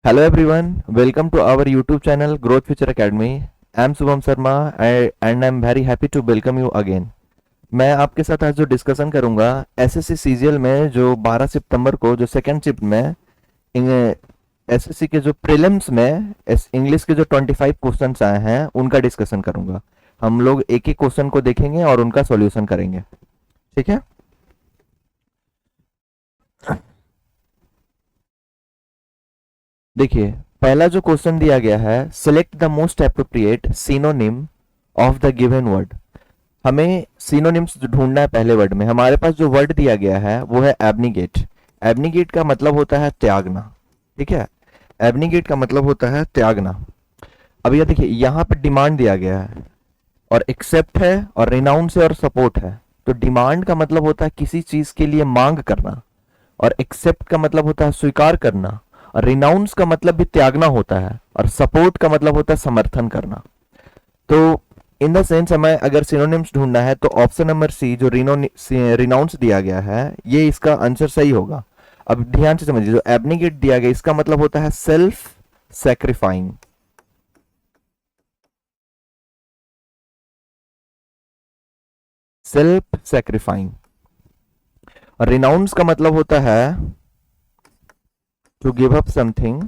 Hello everyone, welcome to our YouTube channel Growth Future Academy. I am Subham Sharma and I am very happy to welcome you again. मैं आपके साथ आज जो discussion करूंगा SSC CGL में जो 12 सितंबर को जो सेकेंड शिफ्ट में एसएससी के जो प्रीलिम्स में इंग्लिश के जो 25 क्वेश्चंस आए हैं उनका डिस्कशन करूंगा। हम लोग एक एक क्वेश्चन को देखेंगे और उनका सॉल्यूशन करेंगे, ठीक है। देखिए, पहला जो क्वेश्चन दिया गया है, select the most appropriate synonym of the given word. हमें सिनोनिम्स ढूंढना है पहले वर्ड में। हमारे पास जो वर्ड दिया गया है वो है एब्निगेट। एब्निगेट का मतलब होता है त्यागना, ठीक है। एब्निगेट का मतलब होता है त्यागना। अब ये देखिए, यहाँ पे डिमांड दिया गया है और एक्सेप्ट है और रिनाउंस है और सपोर्ट है। तो डिमांड का मतलब होता है किसी चीज के लिए मांग करना, और एक्सेप्ट का मतलब होता है स्वीकार करना, और रिनाउंस का मतलब भी त्यागना होता है, और सपोर्ट का मतलब होता है समर्थन करना। तो इन द सेंस हमें अगर सिनोनिम्स ढूंढना है तो ऑप्शन नंबर सी जो रिनाउंस दिया गया है ये इसका आंसर सही होगा। अब ध्यान से समझिए, जो एब्निगेट दिया गया इसका मतलब होता है सेल्फ सैक्रिफाइंग। सेल्फ सैक्रिफाइंग। और रिनाउंस का मतलब होता है to give up something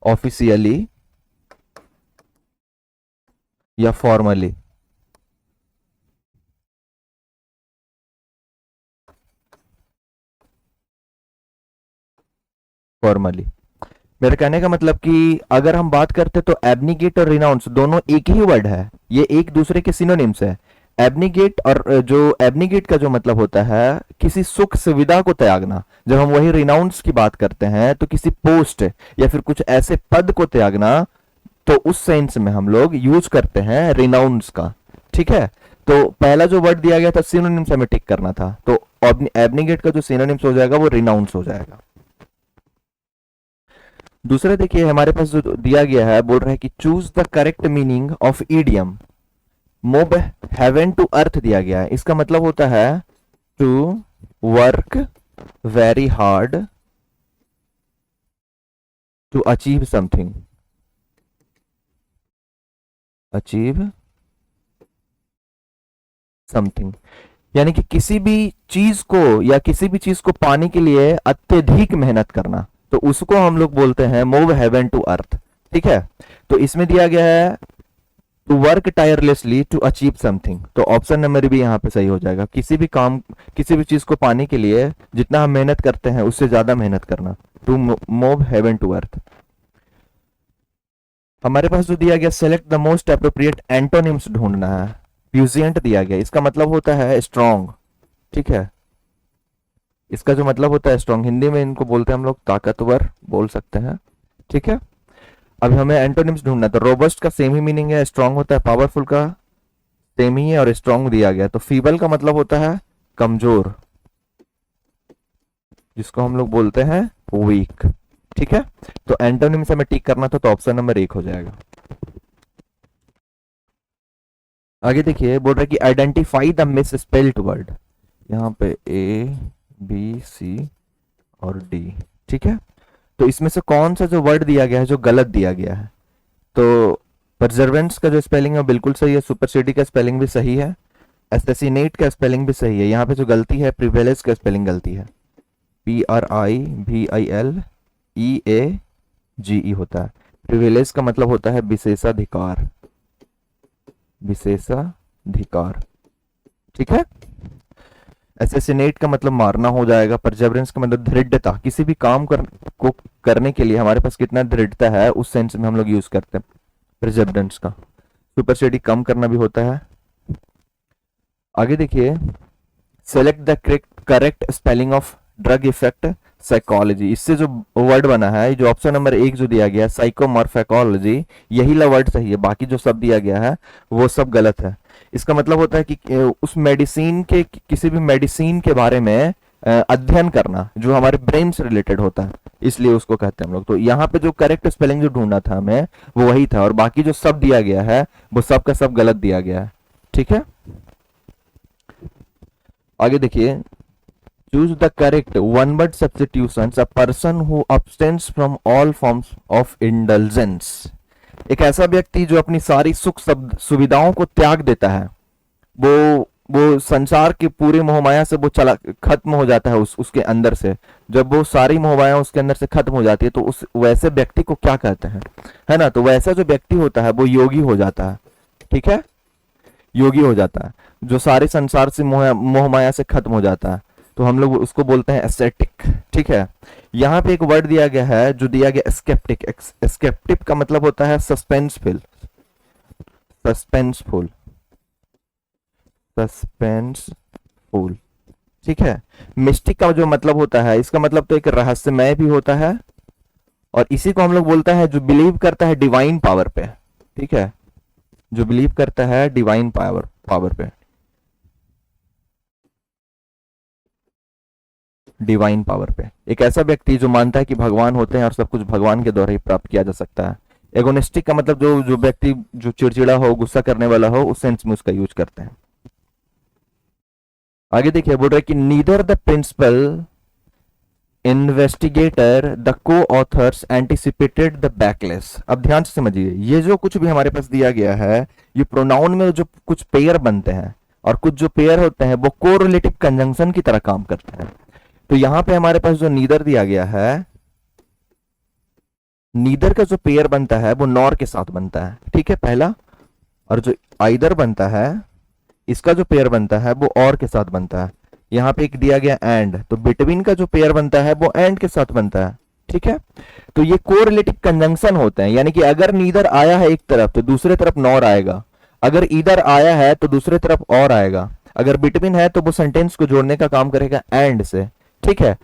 officially या फॉर्मली। फॉर्मली मेरे कहने का मतलब कि अगर हम बात करते तो एब्निगेट और रिनाउंस दोनों एक ही वर्ड है, ये एक दूसरे के सिनोनिम्स है। एब्निगेट और जो एब्निगेट का जो मतलब होता है किसी सुख सुविधा को त्यागना। जब हम वही रिनाउंस की बात करते हैं तो किसी पोस्ट या फिर कुछ ऐसे पद को त्यागना, तो उस सेंस में हम लोग यूज करते हैं रिनाउंस का, ठीक है। तो पहला जो वर्ड दिया गया था सिनोनिम्स हमें टिक करना था, तो एब्निगेट का जो सिनोनिम्स हो जाएगा वो रिनाउंस हो जाएगा। दूसरा देखिए, हमारे पास जो दिया गया है बोल रहा है कि choose the correct meaning of idiom. Move heaven to earth दिया गया है, इसका मतलब होता है to work very hard to achieve something. Achieve something यानी कि किसी भी चीज को या किसी भी चीज को पाने के लिए अत्यधिक मेहनत करना, तो उसको हम लोग बोलते हैं मूव हेवन टू अर्थ, ठीक है। तो इसमें दिया गया है to work tirelessly to achieve something, तो ऑप्शन नंबर भी यहाँ पे सही हो जाएगा। किसी भी काम, किसी भी चीज को पाने के लिए जितना हम मेहनत करते हैं उससे ज्यादा मेहनत करना, to move heaven to earth. हमारे पास जो दिया गया select the most appropriate antonyms ढूंढना है। प्यूजिएंट दिया गया, इसका मतलब होता है स्ट्रॉन्ग, ठीक है। इसका जो मतलब होता है स्ट्रॉन्ग, हिंदी में इनको बोलते हैं हम लोग ताकतवर बोल सकते हैं, ठीक है। अब हमें एंटोनिम्स ढूंढना है, तो रोबस्ट का सेम ही मीनिंग है, स्ट्रॉन्ग होता है। पावरफुल का सेम ही है और स्ट्रॉन्ग दिया गया। तो फीबल का मतलब होता है कमजोर, जिसको हम लोग बोलते हैं वीक, ठीक है। तो एंटोनिम्स हमें टिक करना था, तो ऑप्शन नंबर 1 हो जाएगा। आगे देखिए, बोल रहा है कि identify the miss spelled word. यहाँ पे ए बी सी और डी, ठीक है। तो इसमें से कौन सा जो वर्ड दिया गया है जो गलत दिया गया है? तो परजर्वेंस का जो स्पेलिंग है बिल्कुल सही है, सुपरसिडी का स्पेलिंग भी सही है, एसेसिनेट का स्पेलिंग भी सही है। यहाँ पे जो गलती है प्रिवेलेज का स्पेलिंग गलती है, PRIVILEAGE होता है। प्रिविलेज का मतलब होता है विशेषाधिकार, विशेषाधिकार, ठीक है। एसेसिनेट का मतलब मारना हो जाएगा। परजर्वेंस का मतलब दृढ़ता, किसी भी काम को करने के लिए हमारे पास कितना दृढ़ता है उस सेंस में हम लोग यूज करते हैं परजर्वेंस का। सुपरसिडी कम करना भी होता है। आगे देखिए, select the correct spelling of drug effect psychology. इससे जो वर्ड बना है, जो ऑप्शन नंबर 1 जो दिया गया है साइकोमॉर्फेकोलॉजी, यही ला वर्ड सही है, बाकी जो सब दिया गया है वो सब गलत है। इसका मतलब होता है कि उस मेडिसिन के, किसी भी मेडिसिन के बारे में अध्ययन करना जो हमारे ब्रेन से रिलेटेड होता है, इसलिए उसको कहते हैं हम लोग। तो यहाँ पे जो करेक्ट स्पेलिंग जो ढूंढना था हमें वो वही था, और बाकी जो सब दिया गया है वो सब का सब गलत दिया गया है, ठीक है। आगे देखिए, choose the correct one word substitutions a person who abstains from all forms of indulgence. एक ऐसा व्यक्ति जो अपनी सारी सुख सुविधाओं को त्याग देता है, वो संसार की पूरी मोहमाया से वो चला खत्म हो जाता है, उसके अंदर से। जब वो सारी मोहमाया उसके अंदर से खत्म हो जाती है तो उस वैसे व्यक्ति को क्या कहते हैं, है ना। तो वैसा जो व्यक्ति होता है वो योगी हो जाता है, ठीक है, योगी हो जाता है, जो सारे संसार से मोहमाया से खत्म हो जाता है। तो हम लोग उसको बोलते हैं एस्थेटिक, ठीक है। यहाँ पे एक वर्ड दिया गया है जो दिया गया स्केप्टिक। स्केप्टिक का मतलब होता है सस्पेंसफुल, सस्पेंसफुल, सस्पेंसफुल, ठीक है। मिस्टिक का जो मतलब होता है, इसका मतलब तो एक रहस्यमय भी होता है, और इसी को हम लोग बोलता है जो बिलीव करता है डिवाइन पावर पे, ठीक है, जो बिलीव करता है डिवाइन पावर पे, डिवाइन पावर पे। एक ऐसा व्यक्ति जो मानता है कि भगवान होते हैं और सब कुछ भगवान के द्वारा ही प्राप्त किया जा सकता है। एगोनिस्टिक का मतलब जो व्यक्ति जो चिड़चिड़ा हो, गुस्सा करने वाला हो, उस सेंस में उसका यूज करते हैं। आगे देखिए, बोल रहा है कि neither the principal investigator the coauthors anticipated the backlash. अब ध्यान से समझिए, ये जो कुछ भी हमारे पास दिया गया है, ये प्रोनाउन में जो कुछ पेयर बनते हैं और कुछ जो पेयर होते हैं वो कोरिलेटिव कंजंक्शन की तरह काम करते हैं। तो यहां पे हमारे पास जो नीदर दिया गया है, नीदर का जो पेयर बनता है वो नॉर के साथ बनता है, ठीक है, पहला। और जो आइदर बनता है, इसका जो पेयर बनता है वो और के साथ बनता है। यहाँ पे एक दिया गया एंड, तो बिटवीन का जो पेयर बनता है वो एंड के साथ बनता है, ठीक है। तो ये कोरिलेटिव कंजंक्शन होते हैं, यानी कि अगर नीदर आया है एक तरफ तो दूसरे तरफ नॉर आएगा, अगर ईदर आया है तो दूसरे तरफ और आएगा, अगर बिटवीन है तो वो सेंटेंस को जोड़ने का काम करेगा एंड से, ठीक है।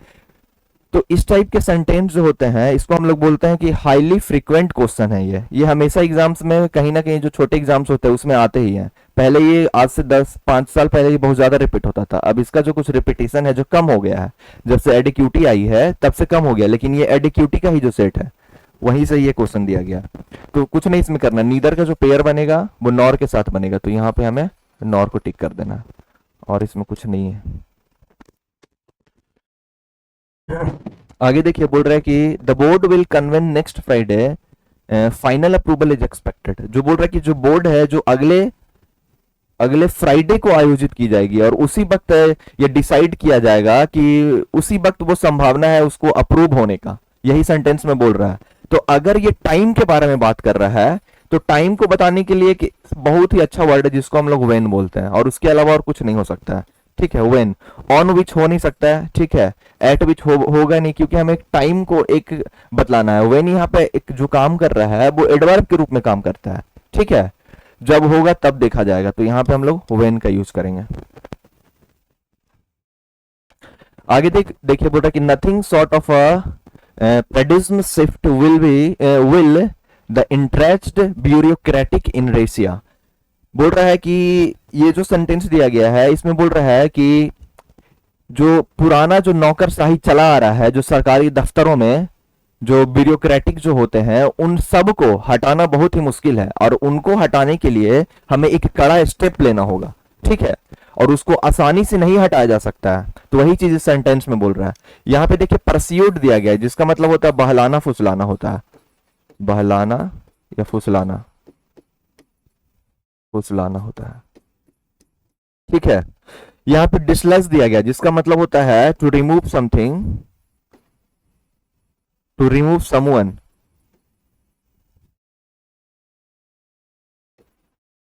तो इस टाइप के सेंटेंस जो होते हैं, इसको हम लोग बोलते हैं कि हाईली फ्रीक्वेंट क्वेश्चन है। ये हमेशा एग्जाम्स में कहीं ना कहीं जो छोटे एग्जाम्स होते हैं उसमें आते ही हैं। पहले ये आज से 10-5 साल पहले ये बहुत ज्यादा रिपीट होता था, अब इसका जो कुछ रिपीटेशन है जो कम हो गया है, जब से एडिक्यूटी आई है तब से कम हो गया, लेकिन ये एडिक्यूटी का ही जो सेट है वहीं से ये क्वेश्चन दिया गया। तो कुछ नहीं इसमें करना, नीदर का जो पेयर बनेगा वो नॉर के साथ बनेगा, तो यहाँ पे हमें नॉर को टिक कर देना, और इसमें कुछ नहीं है। आगे देखिए, बोल रहा है कि the board will convene next Friday, final approval is expected. जो बोल रहा है कि जो बोर्ड है जो अगले फ्राइडे को आयोजित की जाएगी, और उसी वक्त ये डिसाइड किया जाएगा कि उसी वक्त वो संभावना है उसको अप्रूव होने का, यही सेंटेंस में बोल रहा है। तो अगर ये टाइम के बारे में बात कर रहा है तो टाइम को बताने के लिए कि बहुत ही अच्छा वर्ड है जिसको हम लोग वेन बोलते हैं, और उसके अलावा और कुछ नहीं हो सकता है, ठीक है। वेन, ऑन विच हो नहीं सकता है, ठीक है, एट विच होगा नहीं, क्योंकि हमें एक टाइम को एक बतलाना है। वेन यहाँ पे एक जो काम कर रहा है वो एडवर्ब के रूप में काम करता है, ठीक है, जब होगा तब देखा जाएगा, तो यहाँ पे हम लोग वेन का यूज करेंगे। आगे देखिए, बोल रहा है कि nothing sort of a paradigm shift will the entrenched bureaucratic inertia। बोल रहा है कि ये जो सेंटेंस दिया गया है इसमें बोल रहा है कि जो पुराना जो नौकरशाही चला आ रहा है, जो सरकारी दफ्तरों में जो ब्यूरोक्रेटिक जो होते हैं, उन सब को हटाना बहुत ही मुश्किल है, और उनको हटाने के लिए हमें एक कड़ा स्टेप लेना होगा, ठीक है, और उसको आसानी से नहीं हटाया जा सकता है। तो वही चीज इस सेंटेंस में बोल रहा है। यहाँ पे देखिए परस्यूट दिया गया है, जिसका मतलब होता है बहलाना फुसलाना होता है, बहलाना या फुसलाना, फुसलाना होता है, ठीक है। यहाँ पे डिसलस दिया गया जिसका मतलब होता है to remove something, to remove someone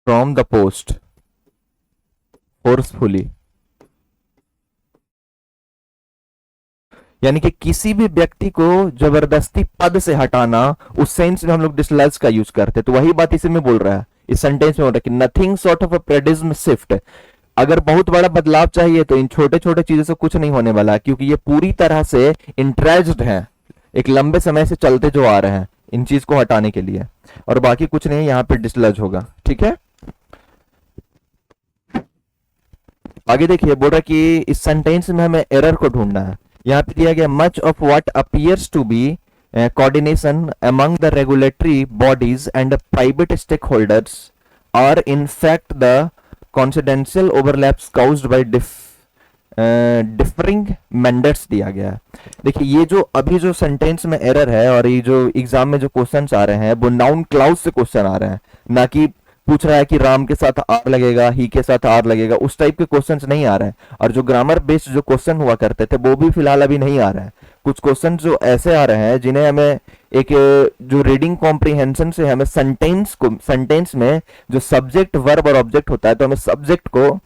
from the post forcefully, यानी कि किसी भी व्यक्ति को जबरदस्ती पद से हटाना, उस सेंस में हम लोग डिसलस का यूज करते हैं। तो वही बात इसी में बोल रहा है, इस सेंटेंस में हो रहा है कि nothing sort of a paradigm shift. अगर बहुत बड़ा बदलाव चाहिए तो इन छोटे छोटे चीजों से कुछ नहीं होने वाला, क्योंकि ये पूरी तरह से इंट्रेज्ड है, एक लंबे समय से चलते जो आ रहे हैं इन चीज को हटाने के लिए, और बाकी कुछ नहीं, यहाँ पे डिसलज होगा, ठीक है। आगे देखिए, बोल रहा है कि इस सेंटेंस में हमें एरर को ढूंढना है। यहाँ पे दिया गया much of what appears to be coordination among the regulatory bodies and the private stakeholders are in fact the coincidental overlaps caused by differing meanders दिया गया है। देखिए ये जो अभी जो सेंटेंस में एरर है और ये जो एग्जाम में जो क्वेश्चंस आ रहे हैं वो नाउन क्लाउज से क्वेश्चन आ रहे हैं, ना कि पूछ रहा है कि राम के साथ आर लगेगा, ही के साथ आर लगेगा, उस टाइप के क्वेश्चंस नहीं आ रहे हैं। और जो ग्रामर बेस्ड जो क्वेश्चन हुआ करते थे वो भी फिलहाल अभी नहीं आ रहे हैं। कुछ क्वेश्चन जो ऐसे आ रहे हैं जिन्हें हमें एक जो रीडिंग कॉम्प्रिहेंशन से हमें सेंटेंस में जो सब्जेक्ट वर्ब और ऑब्जेक्ट होता है तो हमें सब्जेक्ट को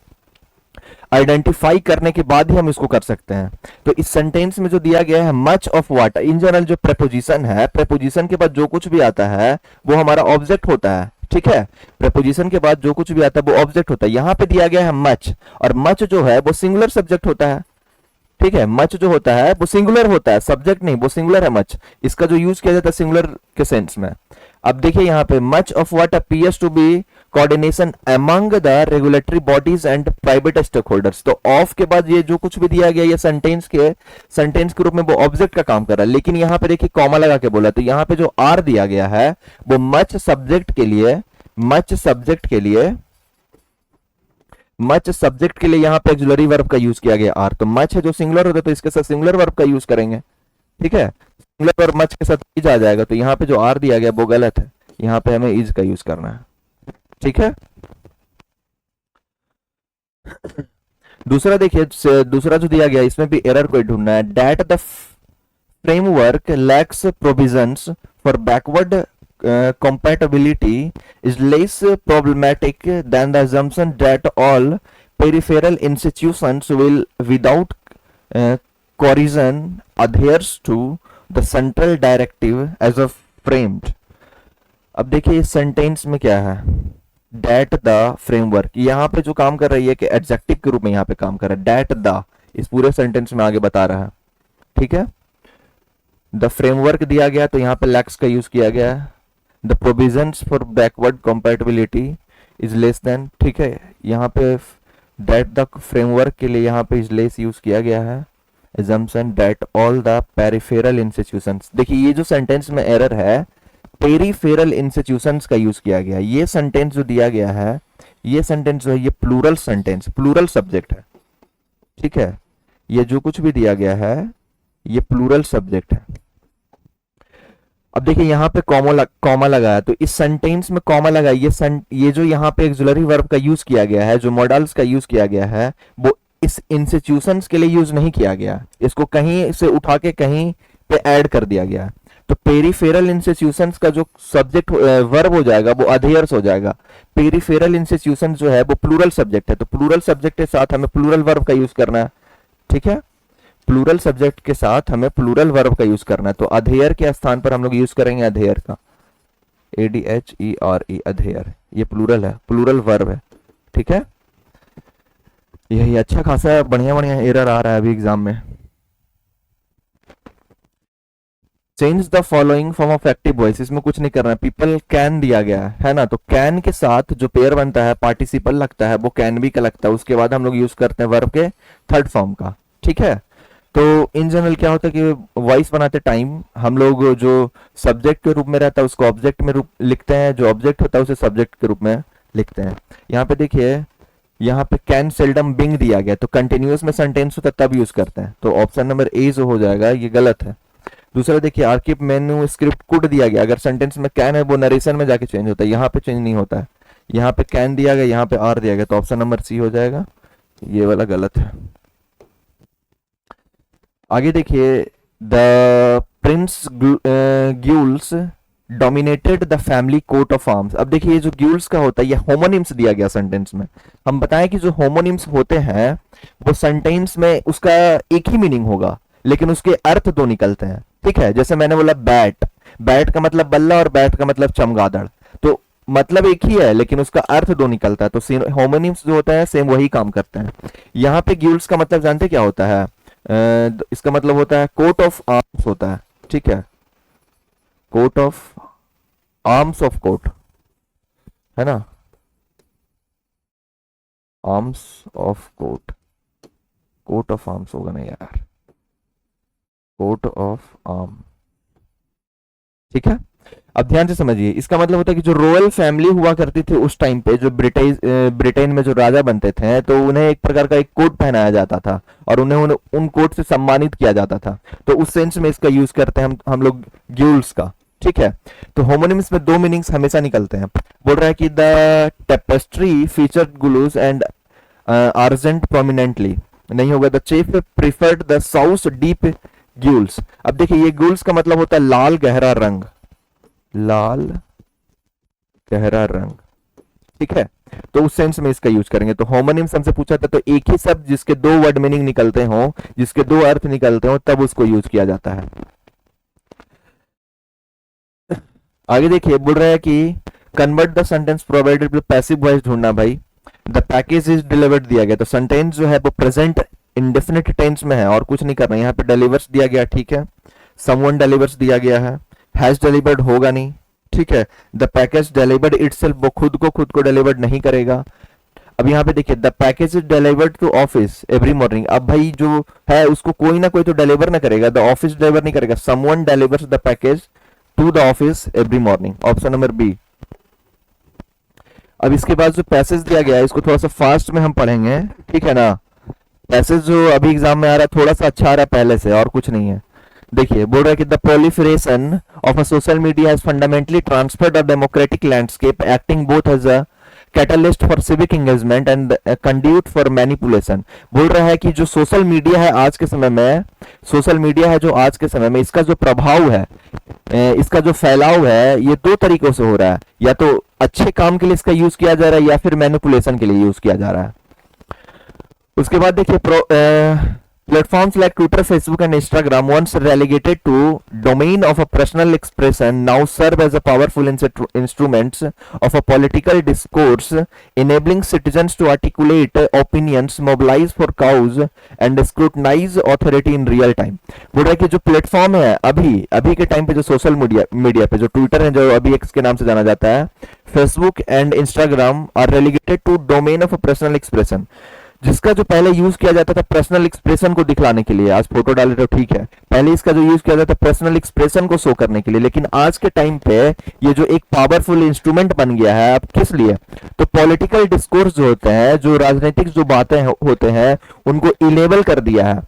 आइडेंटिफाई करने के बाद ही हम इसको कर सकते हैं। तो इस सेंटेंस में जो दिया गया है much of water, in general जो प्रेपोजिशन है, प्रेपोजिशन के बाद जो कुछ भी आता है वो हमारा ऑब्जेक्ट होता है, ठीक है। प्रेपोजिशन के बाद जो कुछ भी आता है वो ऑब्जेक्ट होता है। यहां पे दिया गया है मच, और मच जो है वो सिंगुलर सब्जेक्ट होता है, ठीक है। मच जो होता है वो सिंगुलर होता है, सब्जेक्ट नहीं, वो सिंगुलर है मच। इसका जो यूज किया जाता है सिंगुलर के सेंस में। अब देखिए यहाँ पे much of what appears to be coordination among the regulatory bodies and private stakeholders. तो ऑफ के बाद ये जो कुछ भी दिया गया ये सेंटेंस के रूप में वो ऑब्जेक्ट का काम कर रहा है। लेकिन यहाँ पे देखिए कॉमा लगा के बोला, तो यहाँ पे जो आर दिया गया है वो मच सब्जेक्ट के लिए यहां पे ऑक्सिलरी वर्ब का यूज किया गया आर। तो मच है जो सिंगुलर होता है तो इसके साथ सिंगुलर वर्ब का यूज करेंगे, ठीक है। सिंगुलर वर्ब मच के साथ इज आ जाएगा, तो यहां पे जो आर दिया गया वो गलत है, यहां पे हमें इज का यूज करना है, ठीक है। दूसरा देखिए, दूसरा जो दिया गया इसमें भी एरर को ढूंढना है। That the framework lacks provisions for backward compatibility is less problematic than the assumption that all peripheral institutions will without coercion adheres to the central directive as of framed। अब देखिए इस सेंटेंस में क्या है, date the framework, यहाँ पे जो काम कर रही है कि एडजेक्टिव के रूप में यहाँ पे काम कर रहा है। डेट द इस पूरे सेंटेंस में आगे बता रहा है, ठीक है। द फ्रेमवर्क दिया गया तो यहाँ पे लैक्स का यूज किया गया है। The provisions for backward compatibility is less than, ठीक है। यहाँ पे डेट द फ्रेमवर्क के लिए यहाँ पे इज लेस यूज किया गया है। assumption that all the peripheral institutions, देखिए ये जो सेंटेंस में एरर है पेरीफेरल इंस्टीट्यूशंस का यूज किया गया। ये सेंटेंस जो दिया गया है, ये सेंटेंस जो है ये प्लूरल सेंटेंस, प्लूरल सब्जेक्ट है, ठीक है। ये जो कुछ भी दिया गया है ये प्लूरल सब्जेक्ट है। अब देखिए यहाँ पे कॉमा लगाया, तो इस सेंटेंस में कॉमा लगा, ये जो यहाँ पे ऑक्सिलरी वर्ब का यूज किया गया है, जो मॉडल्स का यूज किया गया है वो इस इंस्टीट्यूशंस के लिए यूज नहीं किया गया, इसको कहीं से उठा के कहीं पे ऐड कर दिया गया। तो पेरीफेरल इंस्टीट्यूशंस का जो सब्जेक्ट वर्ब हो जाएगा वो अधेयर्स हो जाएगा। पेरीफेरल इंस्टीट्यूशंस जो है वो प्लूरल सब्जेक्ट है, तो प्लूरल सब्जेक्ट के साथ हमें प्लूरल वर्ब का यूज करना है, ठीक है। प्लूरल सब्जेक्ट के साथ हमें प्लूरल वर्ब का यूज करना है, तो अधेयर के स्थान पर हम लोग यूज करेंगे अधेयर का, ADHERE, अधेयर। ये प्लूरल है, प्लूरल वर्ब है, ठीक है। यही अच्छा खासा बढ़िया बढ़िया एरर आ रहा है अभी एग्जाम में। Change the following form of active voice, इसमें कुछ नहीं करना है। पीपल कैन दिया गया है ना, तो कैन के साथ जो पेयर बनता है पार्टिसिपल लगता है वो कैन बी का लगता है, उसके बाद हम लोग यूज करते हैं वर्ब के थर्ड फॉर्म का, ठीक है। तो इन जनरल क्या होता है कि वॉइस बनाते टाइम हम लोग जो सब्जेक्ट के रूप में रहता है उसको ऑब्जेक्ट में रूप लिखते हैं, जो ऑब्जेक्ट होता है उसे सब्जेक्ट के रूप में लिखते हैं। यहाँ पे देखिए, यहाँ पे कैन सेल्डम बिंग दिया गया, तो कंटिन्यूअस में सेंटेंस होता है तब यूज करते हैं, तो ऑप्शन नंबर ए जो हो जाएगा ये गलत है। दूसरा देखिए, आर्किव मेन्यू स्क्रिप्ट कुड दिया गया, अगर सेंटेंस में कैन है वो नरेशन में जाके चेंज होता है, यहाँ पे चेंज नहीं होता है। यहाँ पे कैन दिया गया, यहाँ पे आर दिया गया, तो ऑप्शन नंबर सी हो जाएगा, ये वाला गलत है। आगे देखिए, the prince gules dominated the family coat of arms. अब देखिए ये जो ग्यूल्स का होता है ये होमोनिम्स दिया गया सेंटेंस में। हम बताएं कि जो होमोनिम्स होते हैं वो सेंटेंस में उसका एक ही मीनिंग होगा लेकिन उसके अर्थ दो निकलते हैं, ठीक है। जैसे मैंने बोला बैट, बैट का मतलब बल्ला और बैट का मतलब चमगादड़, तो मतलब एक ही है लेकिन उसका अर्थ दो निकलता है। तो होमोनिम्स जो होता है सेम वही काम करते हैं। यहाँ पे ग्यूल्स का मतलब जानते क्या होता है? इसका मतलब होता है कोट ऑफ आर्म्स होता है, ठीक है। Coat of arms of coat है ना, arms of coat, coat of arms होगा ना यार, कोट ऑफ आर्म, ठीक है। अब ध्यान से समझिए, इसका मतलब होता है कि जो रॉयल फैमिली हुआ करती थी उस टाइम पे, जो ब्रिटेन में जो राजा बनते थे, तो उन्हें एक प्रकार का एक कोट पहनाया जाता था और उन्हें उन कोट से सम्मानित किया जाता था। तो उस सेंस में इसका यूज करते हैं हम लोग ग्यूल्स का। ठीक है, तो होमोनिम्स में दो मीनिंग्स हमेशा निकलते हैं। बोल रहा है कि the tapestry featured gules and argent prominently, नहीं होगा the chief preferred the south deep gules. अब देखिए, ये ग्यूल्स का मतलब होता है लाल गहरा रंग, लाल गहरा रंग। ठीक है, तो उस सेंस में इसका यूज करेंगे। तो होमोनिम्स हमसे पूछा था, तो एक ही शब्द जिसके दो वर्ड मीनिंग निकलते हो, जिसके दो अर्थ निकलते हो, तब उसको यूज किया जाता है। आगे देखिए, बोल रहा है कि convert the sentence provided with passive voice ढूंढना भाई। द पैकेज इज डिलीवर्ड दिया गया, तो सेंटेंस जो है वो प्रेजेंट इंडेफिनिट टेंस में है और कुछ नहीं करना। यहाँ पे डिलीवर्स दिया गया, ठीक है, समवन डिलीवर्स दिया गया है, हैज डिलीवर्ड होगा नहीं। ठीक है, द पैकेज डिलीवर्ड इटसेल्फ, वो खुद को डिलीवर्ड नहीं करेगा। अब यहाँ पे देखिए, the package is delivered to office every morning. अब भाई जो है उसको कोई ना कोई तो डिलीवर ना करेगा, द ऑफिस डिलीवर नहीं करेगा, someone delivers the package to the office every morning, option number B. अब इसके बाद जो पैसेज दिया गया है इसको थोड़ा सा फास्ट में हम पढ़ेंगे, ठीक है ना। पैसेज जो अभी एग्जाम में आ रहा है थोड़ा सा अच्छा आ रहा है पहले से, और कुछ नहीं है। देखिए, बोल रहा है कि the proliferation of a social media has fundamentally transferred a democratic landscape, acting both as a catalyst for civic engagement and conduit for manipulation. बोल रहा है कि जो सोशल मीडिया है आज के समय में, सोशल मीडिया है जो आज के समय में, इसका जो प्रभाव है, इसका जो फैलाव है, ये दो तरीकों से हो रहा है। या तो अच्छे काम के लिए इसका यूज किया जा रहा है, या फिर मैनिपुलेशन के लिए यूज किया जा रहा है। उसके बाद देखिए, platforms like Twitter, Facebook, and Instagram, once relegated to domain of a personal expression, now serve as a powerful instruments of a political discourse, enabling citizens to articulate opinions, mobilize for cause, and scrutinize authority in real time. बोल रहा है कि जो platform है अभी के time पे, जो सोशल मीडिया पे जो ट्विटर है, जो अभी एक्स के नाम से जाना जाता है, Facebook and Instagram, are relegated to domain of a personal expression. जिसका जो पहले यूज किया जाता था पर्सनल एक्सप्रेशन को दिखलाने के लिए, आज फोटो डाले तो ठीक है, पहले इसका जो यूज किया जाता था पर्सनल एक्सप्रेशन को शो करने के लिए, लेकिन आज के टाइम पे ये जो एक पावरफुल इंस्ट्रूमेंट बन गया है। अब किस लिए? तो पॉलिटिकल डिस्कोर्स जो होते हैं, जो राजनीतिक जो बातें होते हैं, उनको इनेबल कर दिया है।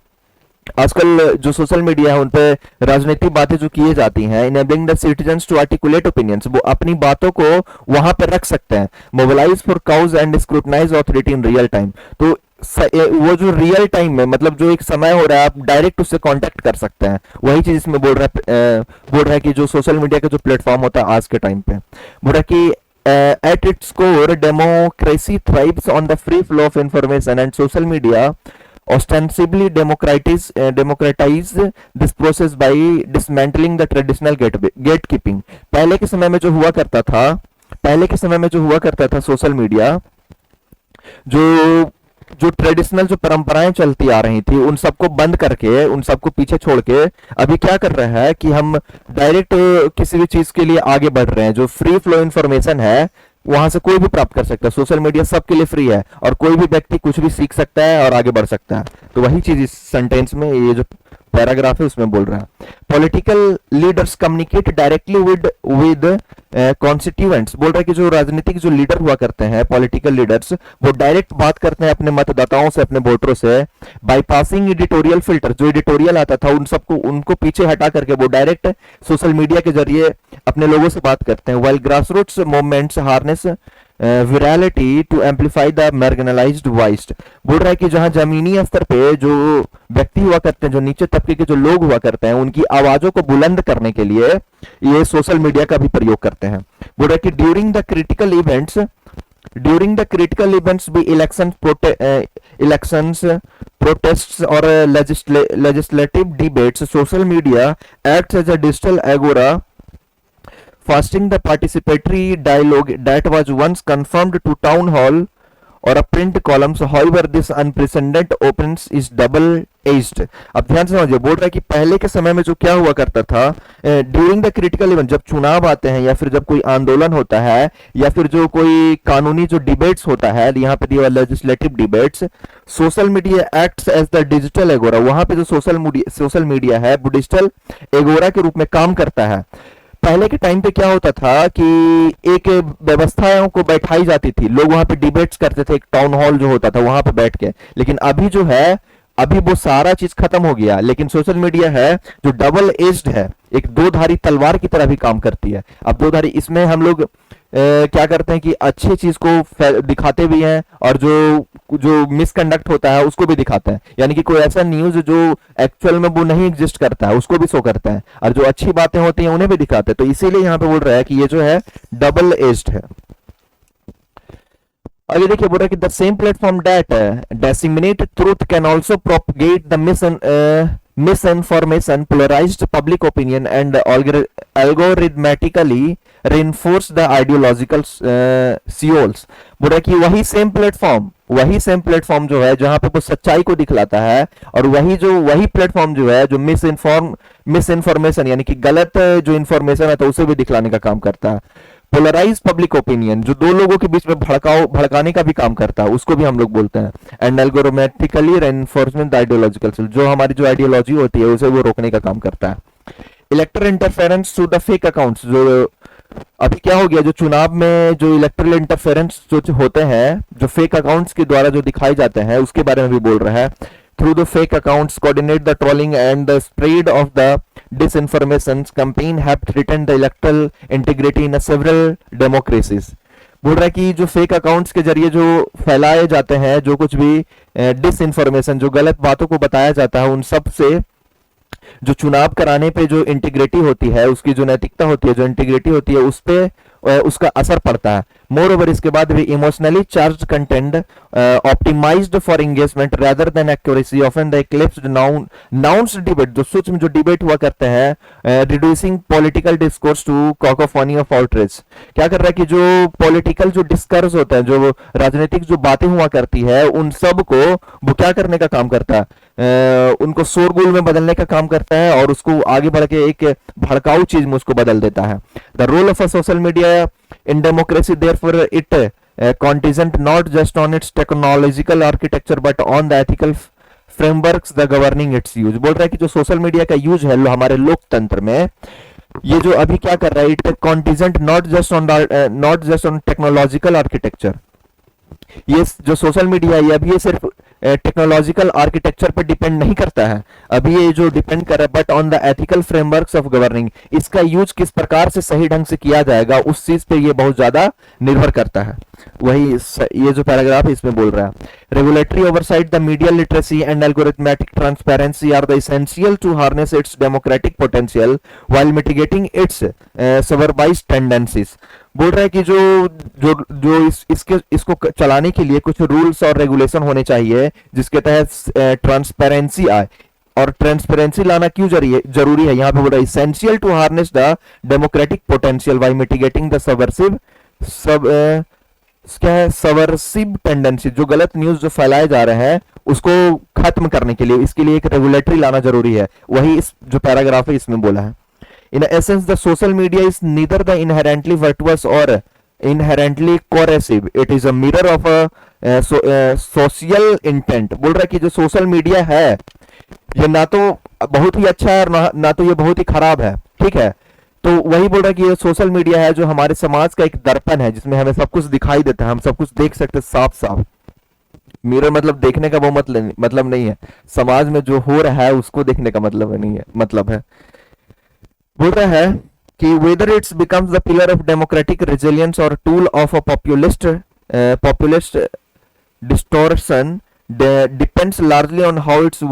आजकल जो सोशल मीडिया है उन पे राजनीतिक बातें जो की जाती हैं, enabling the citizens to articulate opinions, वो अपनी बातों को वहां पर रख सकते हैं। Mobilise for cause and scrutinise authority in real time, तो वो जो रियल टाइम में, मतलब जो एक समय हो रहा है, आप डायरेक्ट उससे कांटेक्ट कर सकते हैं। वही चीज इसमें बोल रहा है कि जो सोशल मीडिया का जो प्लेटफॉर्म होता है आज के टाइम पे, बोल रहा है कि at its core democracy thrives on the free flow of information and social media ostensibly democratize this process by dismantling the traditional gatekeeping। पहले के समय में जो हुआ करता था सोशल मीडिया, जो जो ट्रेडिशनल जो परंपराएं चलती आ रही थी, उन सबको बंद करके, उन सबको पीछे छोड़ के अभी क्या कर रहा है कि हम डायरेक्ट किसी भी चीज के लिए आगे बढ़ रहे हैं। जो फ्री फ्लो इंफॉर्मेशन है वहां से कोई भी प्राप्त कर सकता है। सोशल मीडिया सबके लिए फ्री है और कोई भी व्यक्ति कुछ भी सीख सकता है और आगे बढ़ सकता है। तो वही चीज इस सेंटेंस में, ये जो पैराग्राफ है उसमें बोल रहा है। Political leaders communicate directly with constituents. बोल रहा है कि जो राजनीतिक जो लीडर हुआ करते हैं, पॉलिटिकल लीडर्स, वो डायरेक्ट बात करते हैं अपने मतदाताओं से, अपने वोटरों से, बाईपासिंग एडिटोरियल फिल्टर। जो एडिटोरियल आता था उनको पीछे हटा करके वो डायरेक्ट सोशल मीडिया के जरिए अपने लोगों से बात करते हैं। While grassroots movements harness virality to amplify the marginalised voice. बोल रहा है कि जहां जमीनी स्तर पे जो व्यक्ति हुआ करते हैं, जो नीचे तबके के जो लोग हुआ करते हैं, उनकी आवाजों को बुलंद करने के लिए ये सोशल मीडिया का भी प्रयोग करते हैं। बोल रहा है कि ड्यूरिंग द क्रिटिकल इवेंट्स भी इलेक्शंस प्रोटेस्ट्स और legislative debates, social media acts as a digital agora fostering the participatory dialogue that was once confined to town hall or a print columns. However, this unprecedented openness is double-edged। अब ध्यान से समझिए, बोल रहा है कि पहले के समय में जो क्या हुआ करता था, ड्यूरिंग द क्रिटिकल इवेंट, जब चुनाव आते हैं या फिर जब कोई आंदोलन होता है या फिर जो कोई कानूनी जो डिबेट्स होता है, यहाँ पे दिया legislative debates, social media acts as the digital agora. वहां पे जो सोशल मीडिया है वो डिजिटल एगोरा के रूप में काम करता है। पहले के टाइम पे क्या होता था कि एक व्यवस्थाओं को बैठाई जाती थी, लोग वहां पे डिबेट्स करते थे, एक टाउन हॉल जो होता था वहां पे बैठ के। लेकिन अभी जो है, अभी वो सारा चीज खत्म हो गया। लेकिन सोशल मीडिया है जो डबल एज्ड है, एक दो धारी तलवार की तरह भी काम करती है। अब दो धारी, इसमें हम लोग क्या करते हैं कि अच्छी चीज को दिखाते भी हैं, और जो जो मिसकंडक्ट होता है उसको भी दिखाते हैं। यानी कि कोई ऐसा न्यूज जो एक्चुअल में वो नहीं एग्जिस्ट करता है उसको भी शो करते हैं, और जो अच्छी बातें होती हैं उन्हें भी दिखाते हैं। तो इसीलिए यहाँ पे बोल रहा है कि ये जो है डबल एज्ड है। आगे देखिए, बोल रहा है कि the same platform that disseminate truth can also propagate the misinformation, polarized public opinion, and algorithmically reinforce the ideological seals। बोल रहा है कि वही सेम प्लेटफॉर्म जो है जहां पे वो सच्चाई को दिखलाता है, और वही प्लेटफॉर्म जो है जो मिस इन्फॉर्मेशन यानी कि गलत जो इन्फॉर्मेशन है तो उसे भी दिखलाने का काम करता है। पोलराइज पब्लिक ओपिनियन, जो दो लोगों के बीच में भड़काने का भी काम करता है, उसको भी हम लोग बोलते हैं। And algorithmically reinforcement the ideological, जो हमारी जो आइडियोलॉजी होती है उसे वो रोकने का काम करता है। इलेक्टर interference through the fake accounts, जो अभी क्या हो गया, जो चुनाव में जो इलेक्ट्रल इंटरफेरेंस जो होते हैं, जो फेक अकाउंट्स के द्वारा जो दिखाए जाते हैं, उसके बारे में भी बोल रहा है। Through the fake accounts coordinate the trolling and the spread of the disinformation campaign have threatened the electoral integrity in several democracies। बोल रहा है कि जो फेक अकाउंट्स के जरिए जो फैलाए जाते हैं, जो कुछ भी डिसइंफॉर्मेशन, जो गलत बातों को बताया जाता है, उन सब से जो चुनाव कराने पे जो इंटीग्रिटी होती है, उसकी जो नैतिकता होती है, जो इंटीग्रिटी होती है, उस पे उसका असर पड़ता है। मोर ओवर, इसके बाद भी emotionally charge content optimised for engagement rather than accuracy, often the eclipsed nuanced debate, जो सूक्ष्म जो डिबेट हुआ करते हैं, reducing political discourse to cacophony of outreach. क्या कर रहा है कि जो पॉलिटिकल जो डिस्कर्स होता है, जो राजनीतिक जो बातें हुआ करती है, उन सब को वो क्या करने का काम करता है, उनको शोरगुल में बदलने का काम करता है, और उसको आगे बढ़ के एक भड़काऊ चीज में उसको बदल देता है। The role of a social media in democracy therefore it contingent not just on its technological architecture but on the ethical frameworks the governing its use। बोल रहा है कि जो सोशल मीडिया का यूज है हमारे लोकतंत्र में, ये जो अभी क्या कर रहा है, it contingent not just on technological architecture. ये जो सोशल मीडिया है, ये अभी ये सिर्फ टेक्नोलॉजिकल आर्किटेक्चर पर डिपेंड नहीं करता है, अभी ये जो डिपेंड कर रहा है, but on the ethical frameworks of governing. इसका यूज किस प्रकार से सही ढंग से किया जाएगा, उस चीज पे ये बहुत ज्यादा निर्भर करता है। वही ये जो पैराग्राफ है इसमें बोल रहा है, regulatory oversight the media literacy and algorithmic transparency are the essential to harness its democratic potential while mitigating its subversive tendencies. बोल रहा है कि जो इसको चलाने के लिए कुछ रूल्स और रेगुलेशन होने चाहिए, जिसके तहत ट्रांसपेरेंसी आए। और ट्रांसपेरेंसी लाना क्यों जरूरी है, यहाँ पे बोल रहा है essential to harness the democratic potential by mitigating the subversive tendency, जो गलत न्यूज जो फैलाए जा रहे हैं उसको खत्म करने के लिए, इसके लिए एक रेगुलेटरी लाना जरूरी है। वही इस जो पैराग्राफ है इसमें बोला है। In essence, the social media is neither the inherently virtuous or inherently corrosive. It is a mirror of a social intent। बोल रहा है कि जो सोशल मीडिया है ये ना तो बहुत ही अच्छा है और ना तो ये बहुत ही खराब है, ठीक है। तो वही बोल रहा है कि ये सोशल मीडिया है जो हमारे समाज का एक दर्पण है, जिसमें हमें सब कुछ दिखाई देता है, हम सब कुछ देख सकते साफ साफ। मिरर मतलब देखने का वो मतलब नहीं है, समाज में जो हो रहा है उसको देखने का मतलब नहीं है, मतलब है। बोल रहा है कि whether it becomes the pillar of democratic resilience or tool of a populist distortion depends largely on how it's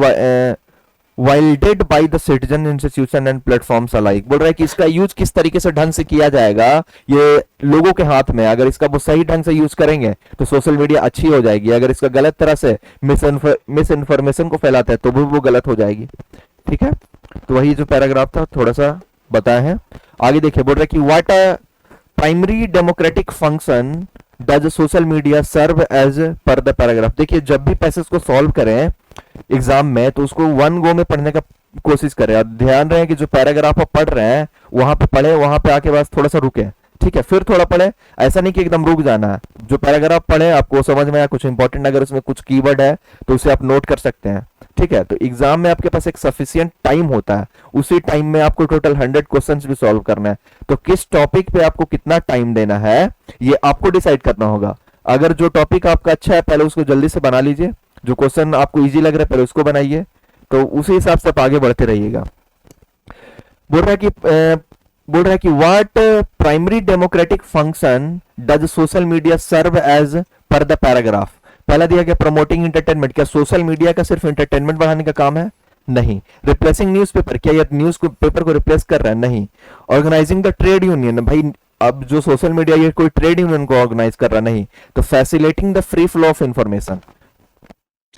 wielded by the citizen, institution and platforms alike। बोल रहा है कि इसका यूज किस तरीके से ढंग से किया जाएगा ये लोगों के हाथ में। अगर इसका वो सही ढंग से यूज करेंगे तो सोशल मीडिया अच्छी हो जाएगी, अगर इसका गलत तरह से मिस इन्फॉर्मेशन को फैलाता है तो वो गलत हो जाएगी, ठीक है। तो वही जो पैराग्राफ था थोड़ा सा बताया है। आगे देखिए, बोल रहा है कि what a primary democratic function does social media serve as per the paragraph. देखिए, जब भी पैसेज को सॉल्व करें एग्जाम में तो उसको वन गो में पढ़ने का कोशिश करें, और ध्यान रहे कि जो पैराग्राफ आप पढ़ रहे हैं वहां पे पढ़े, वहां पे आके बस थोड़ा सा रुके, ठीक है, फिर थोड़ा पढ़े, ऐसा नहीं कि एकदम रुक जाना है। जो पैराग्राफ पढ़े आपको समझ में आया, कुछ इंपॉर्टेंट अगर उसमें कुछ कीवर्ड है तो उसे आप नोट कर सकते हैं। ठीक है, तो एग्जाम में आपके पास एक सफिशिएंट टाइम होता है, उसी टाइम में आपको टोटल 100 क्वेश्चंस भी सॉल्व करना है। तो किस टॉपिक पे आपको कितना टाइम देना है ये आपको डिसाइड करना होगा। अगर जो टॉपिक आपका अच्छा है पहले उसको जल्दी से बना लीजिए, जो क्वेश्चन आपको इजी लग रहा है पहले उसको बनाइए, तो उसी हिसाब से आप आगे बढ़ते रहिएगा। बोल रहा है कि what primary democratic function does social media serve as per the paragraph. पहला दिया गया प्रमोटिंग इंटरटेनमेंट, क्या सोशल मीडिया का सिर्फ इंटरटेनमेंट बढ़ाने का काम है? नहीं। रिप्लेसिंग न्यूज़पेपर, क्या यह न्यूज को पेपर को रिप्लेस कर रहा है? नहीं। ऑर्गेनाइजिंग द ट्रेड यूनियन, भाई अब जो सोशल मीडिया ये कोई ट्रेड यूनियन को ऑर्गेनाइज कर रहा नहीं। तो facilitating the free flow of information,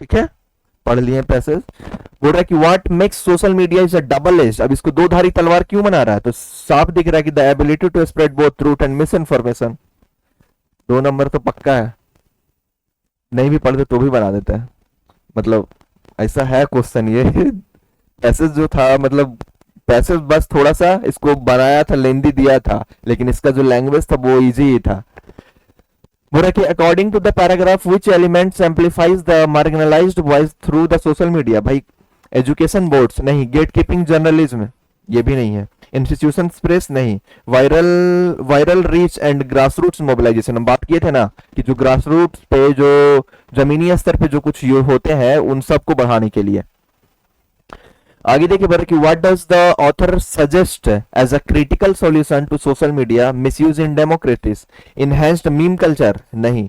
ठीक है, पढ़ लिए पैसेज। बोल रहा है कि what makes social media is a double edge, अब इसको दो धारी तलवार क्यों बना रहा है? तो साफ दिख रहा है कि the ability to spread both truth and misinformation. 2 number तो पक्का है, नहीं भी पढ़ते तो भी बना देता है, मतलब ऐसा है क्वेश्चन ये। पैसेज जो था, मतलब पैसेज बस थोड़ा सा इसको बनाया था, लेंदी दिया था, लेकिन इसका जो लैंग्वेज था वो इजी ही था। बोला कि according to the paragraph which elements amplifies the marginalised voice through the social media, भाई एजुकेशन बोर्ड्स नहीं, गेट कीपिंग जर्नलिज्म ये भी नहीं है, इंस्टीट्यूशन प्रेस नहीं, viral reach and grassroots mobilisation, हम बात किए थे ना कि जो ग्रासरूट्स पे जो जमीनी स्तर पे जो कुछ होते हैं उन सबको बढ़ाने के लिए। आगे देखिए बोला कि what does the author suggest as a critical solution to social media misuse in democracies, enhanced meme culture नहीं,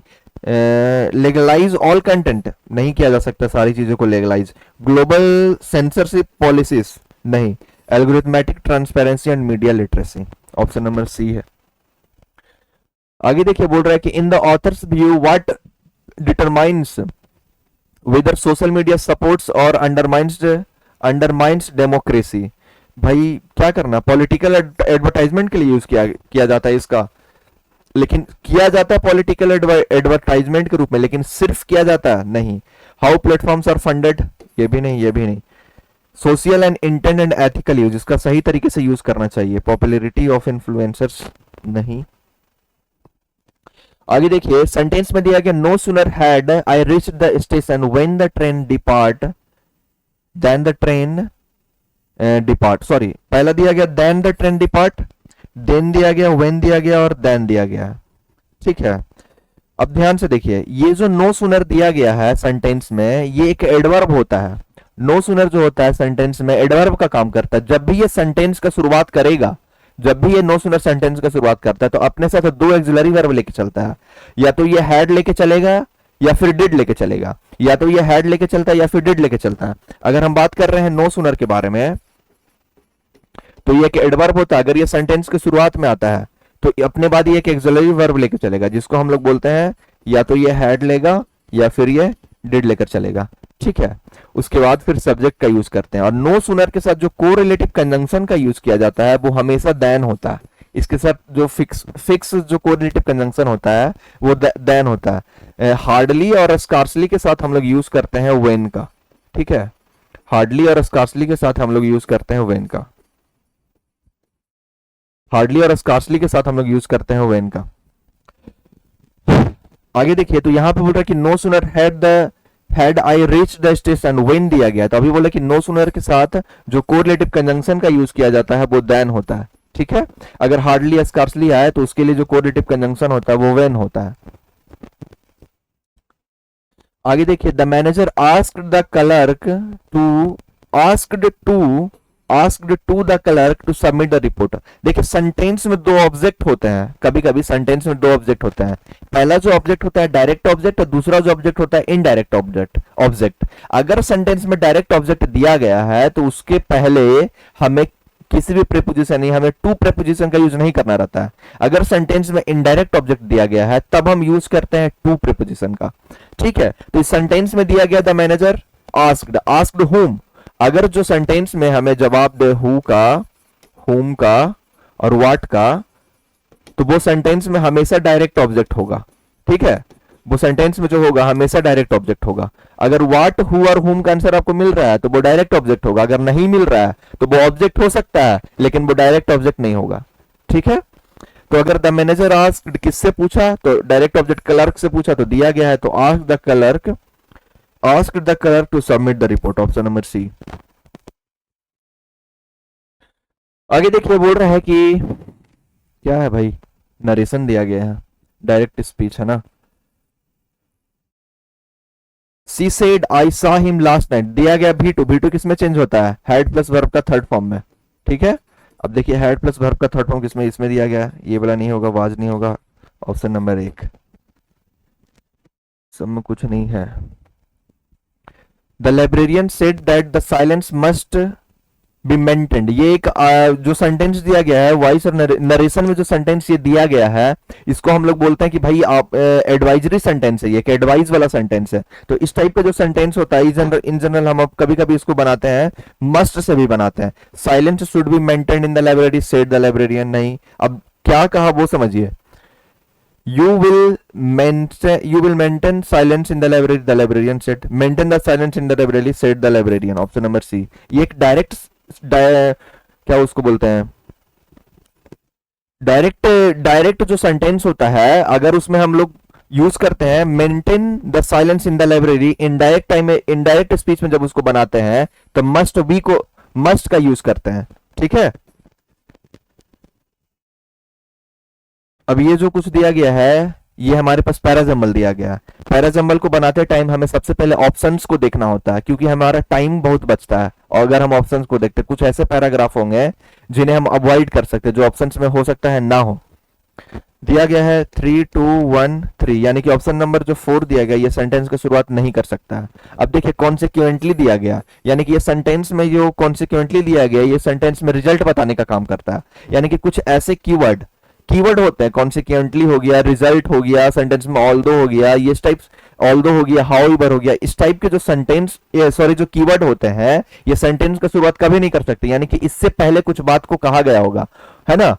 लीगलाइज ऑल कंटेंट नहीं किया जा सकता सारी चीजों को लीगलाइज, ग्लोबल सेंसरशिप पॉलिसीज नहीं, algorithmic transparency and media literacy, option number C है। आगे देखिए बोल रहा है कि in the author's view what determines whether social media supports और अंडरमाइंस डेमोक्रेसी, भाई क्या करना, पॉलिटिकल एडवर्टाइजमेंट के लिए यूज किया जाता है इसका, लेकिन किया जाता है पॉलिटिकल एडवर्टाइजमेंट के रूप में, लेकिन सिर्फ किया जाता है नहीं। हाउ प्लेटफॉर्म्स आर फंडेड, ये भी नहीं, ये भी नहीं। Social and intent and ethical use, इसका सही तरीके से यूज करना चाहिए। पॉपुलैरिटी ऑफ इन्फ्लुएंसर्स नहीं। आगे देखिए सेंटेंस में दिया गया no sooner had I reach the station when the train depart then the train depart, sorry पहला दिया गया then the train depart, then दिया गया, व्हेन दिया गया और देन दिया गया, ठीक है। अब ध्यान से देखिए ये जो नो सूनर दिया गया है सेंटेंस में ये एक एडवर्ब होता है। नो सूनर जो होता है सेंटेंस में एडवर्ब का काम करता है। जब भी ये सेंटेंस का शुरुआत करेगा, जब भी ये नो सूनर सेंटेंस का शुरुआत करता है तो अपने साथ दो एक्सिलरी वर्ब लेके चलता है, या तो ये हैड लेके चलेगा या फिर डिड लेके चलेगा, या तो ये हैड लेके चलता है या फिर डिड लेके चलता है। अगर हम बात कर रहे हैं नो सूनर के बारे में तो ये एक एडवर्ब होता है। अगर ये सेंटेंस की शुरुआत में आता है तो अपने बाद ये एक एक्सिलरी वर्ब लेके चलेगा, जिसको हम लोग बोलते हैं या तो ये हैड लेगा या फिर ये डिड लेकर चलेगा, ठीक है। उसके बाद फिर सब्जेक्ट का यूज करते हैं। और नो सूनर के साथ जो कोरिलेटिव कंजंक्शन का यूज किया जाता है वो हमेशा देन होता है। इसके साथ जो फिक्स जो कोरिलेटिव कंजंक्शन होता है वो देन होता है। हार्डली और स्कार्सली के साथ हम लोग यूज करते हैं व्हेन का, ठीक है। हार्डली और स्कार्सली के साथ हम लोग यूज करते हैं व्हेन का, हार्डली और स्कार्सली के साथ हम लोग यूज करते हैं व्हेन का। आगे देखिए तो यहां पे बोल रहा है कि no sooner had I reach the station when दिया गया, तो अभी बोला कि नो सूनर के साथ जो कोरिलेटिव कंजंक्शन का यूज किया जाता है वो देन होता है, ठीक है। अगर हार्डली या स्कार्सली आए तो उसके लिए जो कोरिलेटिव कंजंक्शन होता है वो व्हेन होता है। आगे देखिए the manager asked the clerk to the clerk to submit the report. देखिए सेंटेंस में दो ऑब्जेक्ट होते हैं, कभी कभी सेंटेंस में दो ऑब्जेक्ट होते हैं। पहला जो ऑब्जेक्ट होता है डायरेक्ट ऑब्जेक्ट और दूसरा जो ऑब्जेक्ट होता है इनडायरेक्ट ऑब्जेक्ट। अगर सेंटेंस में डायरेक्ट ऑब्जेक्ट दिया गया है तो उसके पहले हमें किसी भी प्रीपोजिशन, हमें टू प्रीपोजिशन का यूज नहीं करना रहता है। अगर सेंटेंस में इनडायरेक्ट ऑब्जेक्ट दिया गया है तब हम यूज करते हैं टू प्रीपोजिशन का, ठीक है। तो इस सेंटेंस में दिया गया द मैनेजर आस्क्ड whom, अगर जो सेंटेंस में हमें जवाब दे हु का, whom का और what का, तो वो सेंटेंस में हमेशा डायरेक्ट ऑब्जेक्ट होगा, ठीक है। वो सेंटेंस में जो होगा हमेशा डायरेक्ट ऑब्जेक्ट होगा। अगर व्हाट, हु और whom का आंसर आपको मिल रहा है तो वो डायरेक्ट ऑब्जेक्ट होगा। अगर नहीं मिल रहा है तो वो ऑब्जेक्ट हो सकता है लेकिन वो डायरेक्ट ऑब्जेक्ट नहीं होगा, ठीक है। तो अगर द मैनेजर आस्क्ड किससे पूछा, तो डायरेक्ट ऑब्जेक्ट क्लर्क से पूछा, तो दिया गया है तो asked the clerk to submit the report, option number C. आगे देखिए बोल रहा है कि क्या है भाई, नरेशन दिया गया है, डायरेक्ट स्पीच है ना। She said I saw him last night, दिया गया V2, V2 किसमें चेंज होता है, हेड प्लस वर्ब का थर्ड फॉर्म में, ठीक है। अब देखिए हेड प्लस वर्ब का थर्ड फॉर्म किसमें, इसमें दिया गया है, ये वाला नहीं होगा, वाज नहीं होगा, ऑप्शन नंबर 1, सब में कुछ नहीं है। The librarian said that the silence must be maintained, ये एक जो सेंटेंस दिया गया है वॉइस और नरेशन में जो सेंटेंस ये दिया गया है, इसको हम लोग बोलते हैं कि भाई आप एडवाइजरी सेंटेंस है, ये एक एडवाइस वाला सेंटेंस है। तो इस टाइप का जो सेंटेंस होता है इन जनरल हम कभी कभी इसको बनाते हैं मस्ट से भी बनाते हैं। Silence should be maintained in the library said the librarian, नहीं, अब क्या कहा वो समझिए। You will maintain silence in the library, the librarian said. Maintain the silence in the library, said the librarian. Option number C. ये एक क्या उसको बोलते हैं, डायरेक्ट जो सेंटेंस होता है, अगर उसमें हम लोग यूज करते हैं maintain the silence in the library, indirect time में, इनडायरेक्ट स्पीच में जब उसको बनाते हैं तो मस्ट का यूज करते हैं, ठीक है। अब ये जो कुछ दिया गया है, ये हमारे पास पैराजम्बल दिया गया है। पैराजम्बल को बनाते टाइम हमें सबसे पहले ऑप्शंस को देखना होता है, क्योंकि हमारा टाइम बहुत बचता है, और अगर हम ऑप्शंस को देखते, कुछ ऐसे पैराग्राफ होंगे जिन्हें हम अवॉइड कर सकते हैं, जो ऑप्शंस में हो सकता है ना हो। दिया गया है 3 2 1 3, यानी कि ऑप्शन नंबर जो 4 दिया गया, ये सेंटेंस की शुरुआत नहीं कर सकता है। अब देखिए कॉन्सिक्वेंटली दिया गया, यानी कि ये सेंटेंस में जो कॉन्सिक्वेंटली दिया गया, ये सेंटेंस में रिजल्ट बताने का काम करता है, यानी कि कुछ ऐसे कीवर्ड होते हैं, कॉन्सिक्वेंटली हो गया, रिजल्ट हो गया, सेंटेंस में ऑल्दो हो गया, ये टाइप ऑल्दो हो गया, हाउएवर हो गया, इस टाइप के जो जो कीवर्ड होते हैं, ये सेंटेंस का शुरुआत कभी नहीं कर सकते, यानी कि इससे पहले कुछ बात को कहा गया होगा, है ना,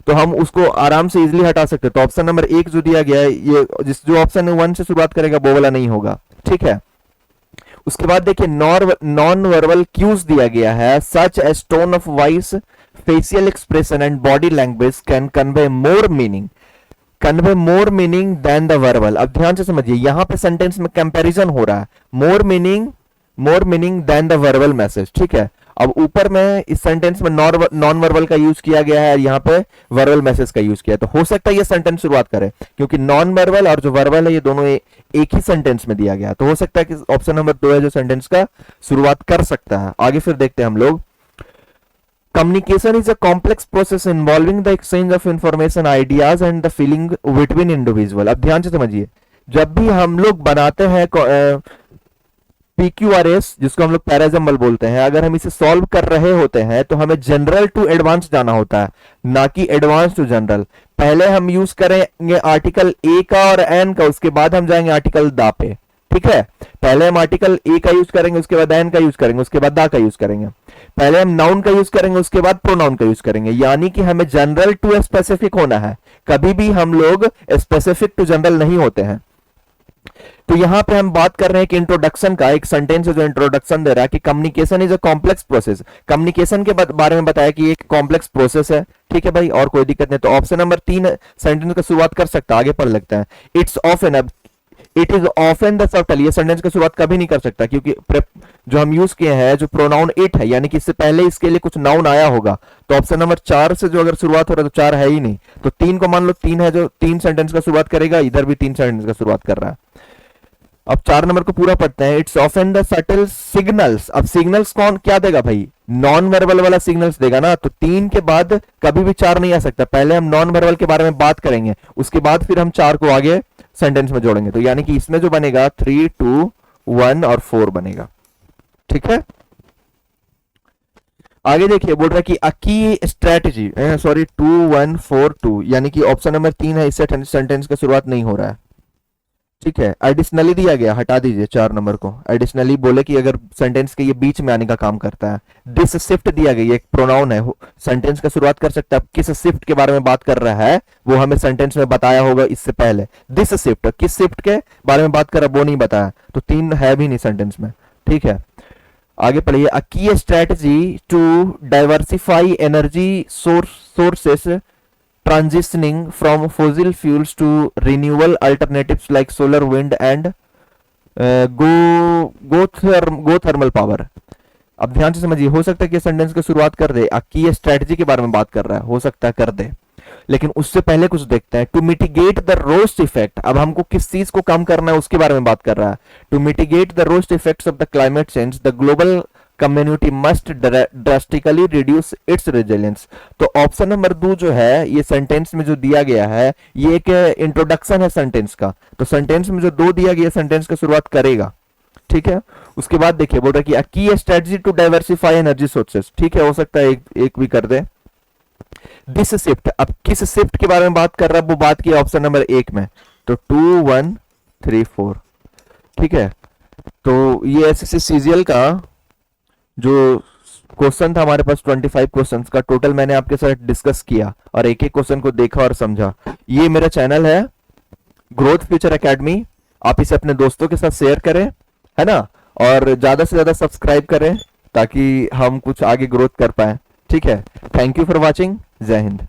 तो हम उसको आराम से इजीली हटा सकते हैं। तो ऑप्शन नंबर 1 जो दिया गया है, ये जो ऑप्शन 1 से शुरुआत करेगा वो वाला नहीं होगा, ठीक है। उसके बाद देखिए नॉन वर्बल क्यूज दिया गया है, such as tone of voice, facial expression and body language can convey more meaning than the verbal। अब ध्यान से समझिए, यहां पे सेंटेंस में कंपैरिजन हो रहा है, more meaning than the verbal message, ठीक है। अब ऊपर में इस सेंटेंस में नॉन वर्बल का यूज किया गया है, यहाँ पे वर्बल मैसेज का यूज किया है, तो हो सकता है ये सेंटेंस शुरुआत करे, क्योंकि नॉन वर्बल और जो वर्बल है ये दोनों एक ही सेंटेंस में दिया गया, तो हो सकता है कि ऑप्शन नंबर 2 है जो सेंटेंस का शुरुआत कर सकता है। आगे फिर देखते हैं हम लोग। Communication is a complex process involving the exchange of information, ideas and the feeling between individual। अब ध्यान से समझिए, जब भी हम लोग बनाते हैं PQRS, जिसको हम लोग पैराजम्बल बोलते हैं, अगर हम इसे सॉल्व कर रहे होते हैं तो हमें जनरल टू एडवांस जाना होता है, ना कि एडवांस टू जनरल। पहले हम यूज करेंगे आर्टिकल ए का और एन का, उसके बाद हम जाएंगे आर्टिकल दा पे, ठीक है। पहले हम आर्टिकल ए का यूज करेंगे, उसके बाद एन का यूज करेंगे, उसके बाद दा का यूज करेंगे। पहले हम नाउन का यूज करेंगे, उसके बाद प्रोनाउन का यूज करेंगे, यानी कि हमें जनरल टू स्पेसिफिक होना है, कभी भी हम लोग स्पेसिफिक टू जनरल नहीं होते हैं। तो यहां पे हम बात कर रहे हैं कि इंट्रोडक्शन का, एक सेंटेंस है जो इंट्रोडक्शन दे रहा है कि communication is a complex process, communication के बारे में बताया कि एक कॉम्प्लेक्स प्रोसेस है, ठीक है भाई, और कोई दिक्कत नहीं। तो ऑप्शन नंबर 3 सेंटेंस का शुरुआत कर सकता है, आगे पढ़ लगता है। It is often the subtle, ये सेंटेंस की शुरुआत कभी नहीं कर सकता, क्योंकि जो हम यूज किए हैं जो प्रोनाउन इट है, यानी कि इससे पहले इसके लिए कुछ नाउन आया होगा, तो ऑप्शन नंबर 4 से जो अगर शुरुआत हो रहा है तो 4 है ही नहीं, तो 3 को मान लो 3 है, जो 3 सेंटेंस का शुरुआत करेगा, इधर भी 3 सेंटेंस का शुरुआत कर रहा है। अब 4 नंबर को पूरा पढ़ते हैं। It's often the subtle signals, अब सिग्नल्स कौन क्या देगा भाई, नॉन वर्बल वाला सिग्नल्स देगा ना, तो 3 के बाद कभी भी 4 नहीं आ सकता, पहले हम नॉन वर्बल के बारे में बात करेंगे, उसके बाद फिर हम 4 को आगे सेंटेंस में जोड़ेंगे, तो यानी कि इसमें जो बनेगा 3 2 1 और 4 बनेगा, ठीक है। आगे देखिए बोल रहा है कि अ की स्ट्रेटजी, 2142, यानी कि ऑप्शन नंबर 3 है, इससे सेंटेंस का शुरुआत नहीं हो रहा है, ठीक है। एडिशनली दिया गया, हटा दीजिए 4 नंबर को, एडिशनली बोले कि अगर सेंटेंस के ये बीच में आने का काम करता है। दिस शिफ्ट दिया गया, एक प्रोनाउन है, सेंटेंस का शुरुआत कर सकता है, किस शिफ्ट के बारे में बात कर रहा है वो हमें सेंटेंस में बताया होगा इससे पहले। दिस शिफ्ट किस शिफ्ट के बारे में बात कर रहा है वो नहीं बताया, तो 3 है भी नहीं सेंटेंस में, ठीक है। आगे पढ़िए। A key strategy to diversify energy sources transitioning from fossil fuels to renewable alternatives like solar, wind and go thermal power. अब ध्यान से समझिए, हो सकता है कि सेंटेंस की शुरुआत कर दे कि ये स्ट्रेटजी के बारे में बात कर रहा है, हो सकता है कर दे, लेकिन उससे पहले कुछ देखते हैं। To mitigate the worst effect, अब हमको किस चीज को कम करना है उसके बारे में बात कर रहा है। To mitigate the worst effects of the climate change the global community must drastically reduce its resilience. तो ऑप्शन नंबर 2 जो है ये सेंटेंस में जो दिया गया है ये एक इंट्रोडक्शन है सेंटेंस का, तो सेंटेंस में जो 2 दिया गया सेंटेंस की शुरुआत करेगा, ठीक है। उसके बाद देखिए बोल रहा है कि key strategy to diversify energy sources, ठीक है, हो सकता है एक भी कर दे। दिस शिफ्ट, अब किस शिफ्ट के बारे में बात कर रहा है वो बात की ऑप्शन नंबर 1 में, तो 2 1 3 4, ठीक है। तो ये एसएससी सीजीएल का जो क्वेश्चन था हमारे पास 25 क्वेश्चंस का टोटल मैंने आपके साथ डिस्कस किया और एक एक क्वेश्चन को देखा और समझा। ये मेरा चैनल है ग्रोथ फ्यूचर एकेडमी, आप इसे अपने दोस्तों के साथ शेयर करें, है ना, और ज्यादा से ज्यादा सब्सक्राइब करें ताकि हम कुछ आगे ग्रोथ कर पाए, ठीक है। थैंक यू फॉर वॉचिंग, जय हिंद।